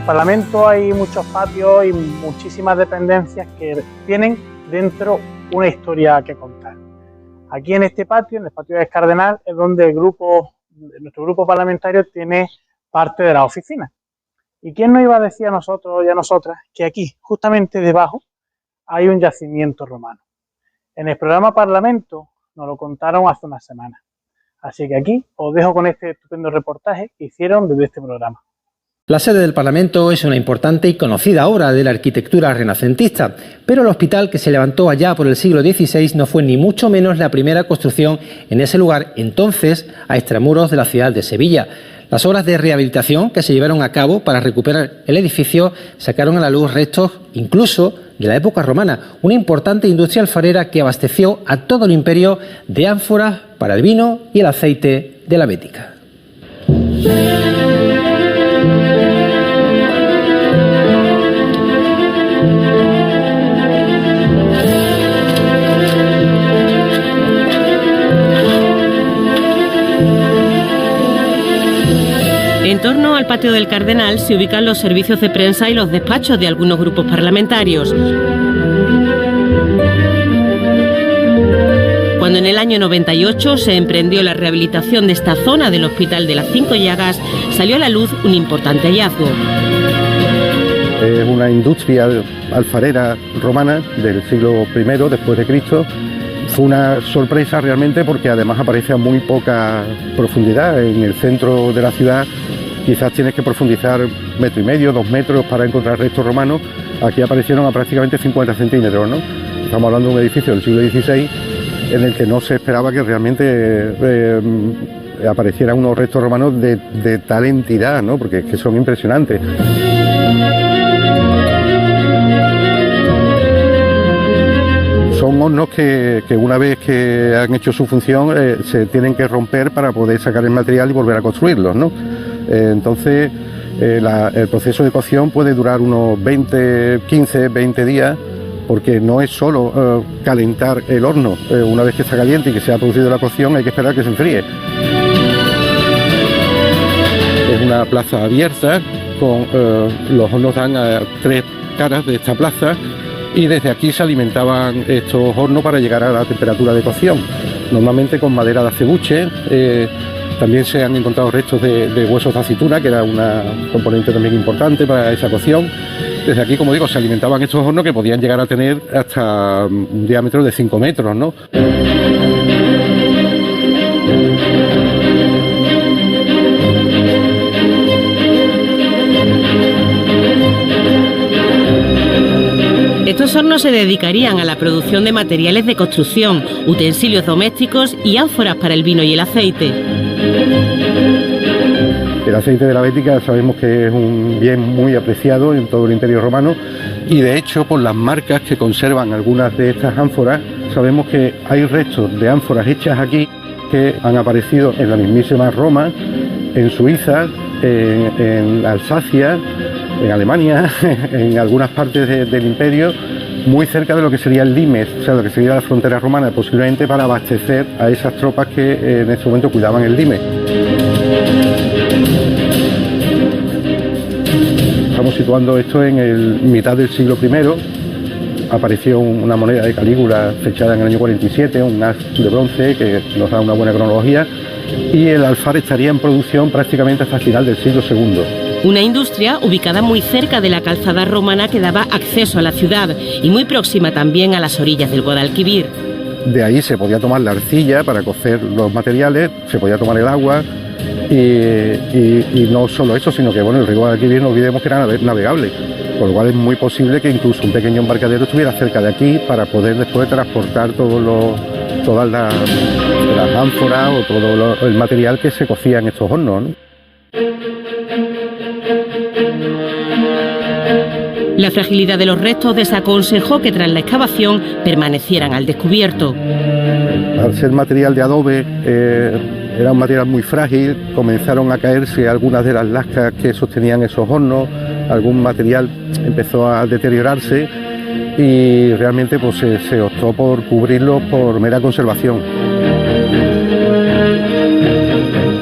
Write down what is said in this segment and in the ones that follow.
el Parlamento hay muchos patios y muchísimas dependencias que tienen dentro una historia que contar. Aquí en este patio, en el patio del Cardenal, es donde nuestro grupo parlamentario tiene parte de la oficina. ¿Y quién nos iba a decir a nosotros y a nosotras que aquí, justamente debajo, hay un yacimiento romano? En el programa Parlamento nos lo contaron hace una semana. Así que aquí os dejo con este estupendo reportaje que hicieron desde este programa. La sede del Parlamento es una importante y conocida obra de la arquitectura renacentista, pero el hospital que se levantó allá por el siglo XVI no fue ni mucho menos la primera construcción en ese lugar, entonces a extramuros de la ciudad de Sevilla. Las obras de rehabilitación que se llevaron a cabo para recuperar el edificio sacaron a la luz restos incluso de la época romana, una importante industria alfarera que abasteció a todo el imperio de ánforas para el vino y el aceite de la Bética. En torno al patio del Cardenal se ubican los servicios de prensa y los despachos de algunos grupos parlamentarios. Cuando en el año 98 se emprendió la rehabilitación de esta zona del Hospital de las Cinco Llagas, salió a la luz un importante hallazgo. Es una industria alfarera romana del siglo I después de Cristo. Fue una sorpresa realmente porque además aparece a muy poca profundidad. En el centro de la ciudad quizás tienes que profundizar 1,5 metros, 2 metros para encontrar restos romanos. Aquí aparecieron a prácticamente 50 centímetros, ¿no? Estamos hablando de un edificio del siglo XVI en el que no se esperaba que realmente aparecieran unos restos romanos de tal entidad, ¿no? Porque es que son impresionantes. Son hornos que una vez que han hecho su función se tienen que romper para poder sacar el material y volver a construirlos, ¿no? Entonces el proceso de cocción puede durar unos 15, 20 días, porque no es solo calentar el horno. Una vez que está caliente y que se ha producido la cocción hay que esperar que se enfríe. Es una plaza abierta, los hornos dan a 3 caras de esta plaza y desde aquí se alimentaban estos hornos para llegar a la temperatura de cocción, normalmente con madera de acebuche. También se han encontrado restos de huesos de aceituna, que era una componente también importante para esa cocción. Desde aquí, como digo, se alimentaban estos hornos que podían llegar a tener hasta un diámetro de 5 metros, ¿no? Estos hornos se dedicarían a la producción de materiales de construcción, utensilios domésticos y ánforas para el vino y el aceite. El aceite de la Bética sabemos que es un bien muy apreciado en todo el Imperio Romano y de hecho por las marcas que conservan algunas de estas ánforas sabemos que hay restos de ánforas hechas aquí que han aparecido en la mismísima Roma, en Suiza, en Alsacia, en Alemania, en algunas partes del imperio, muy cerca de lo que sería el limes, o sea, lo que sería la frontera romana, posiblemente para abastecer a esas tropas que en ese momento cuidaban el limes. Estamos situando esto en el mitad del siglo I. Apareció una moneda de Calígula fechada en el año 47, un haz de bronce que nos da una buena cronología, y el alfar estaría en producción prácticamente hasta el final del siglo II. Una industria ubicada muy cerca de la calzada romana que daba acceso a la ciudad y muy próxima también a las orillas del Guadalquivir. De ahí se podía tomar la arcilla para cocer los materiales, se podía tomar el agua y no solo eso, sino que bueno, el río Guadalquivir no olvidemos que era navegable, por lo cual es muy posible que incluso un pequeño embarcadero estuviera cerca de aquí para poder después transportar todas las ánforas o todo el material que se cocía en estos hornos, ¿no? La fragilidad de los restos desaconsejó que tras la excavación permanecieran al descubierto. Al ser material de adobe, era un material muy frágil, comenzaron a caerse algunas de las lascas que sostenían esos hornos, algún material empezó a deteriorarse y realmente pues, se optó por cubrirlos por mera conservación.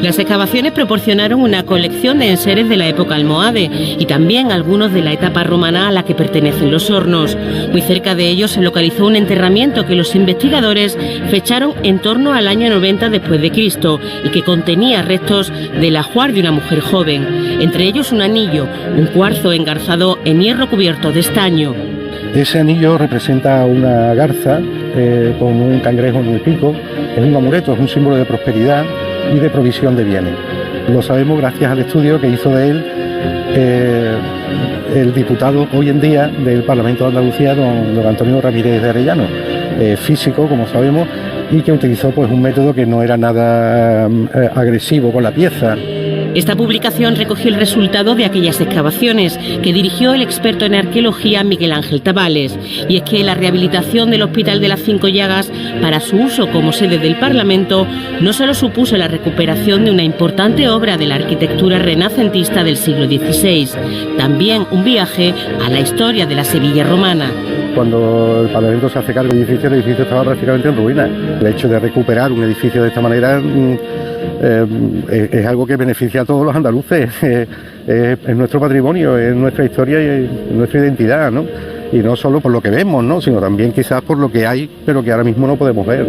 Las excavaciones proporcionaron una colección de enseres de la época almohade y también algunos de la etapa romana a la que pertenecen los hornos. Muy cerca de ellos se localizó un enterramiento que los investigadores fecharon en torno al año 90 después de Cristo y que contenía restos del ajuar de una mujer joven, entre ellos un anillo, un cuarzo engarzado en hierro cubierto de estaño. Ese anillo representa una garza con un cangrejo en el pico, es un amuleto, es un símbolo de prosperidad y de provisión de bienes. Lo sabemos gracias al estudio que hizo de él el diputado hoy en día del Parlamento de Andalucía, don Antonio Ramírez de Arellano, físico, como sabemos, y que utilizó pues un método que no era nada agresivo con la pieza. Esta publicación recogió el resultado de aquellas excavaciones que dirigió el experto en arqueología Miguel Ángel Tabales. Y es que la rehabilitación del Hospital de las Cinco Llagas para su uso como sede del Parlamento no solo supuso la recuperación de una importante obra de la arquitectura renacentista del siglo XVI, también un viaje a la historia de la Sevilla romana. Cuando el Parlamento se hace cargo del edificio, el edificio estaba prácticamente en ruinas. El hecho de recuperar un edificio de esta manera es algo que beneficia a todos los andaluces, es nuestro patrimonio, es nuestra historia y nuestra identidad, ¿no? Y no solo por lo que vemos, ¿no? Sino también quizás por lo que hay, pero que ahora mismo no podemos ver.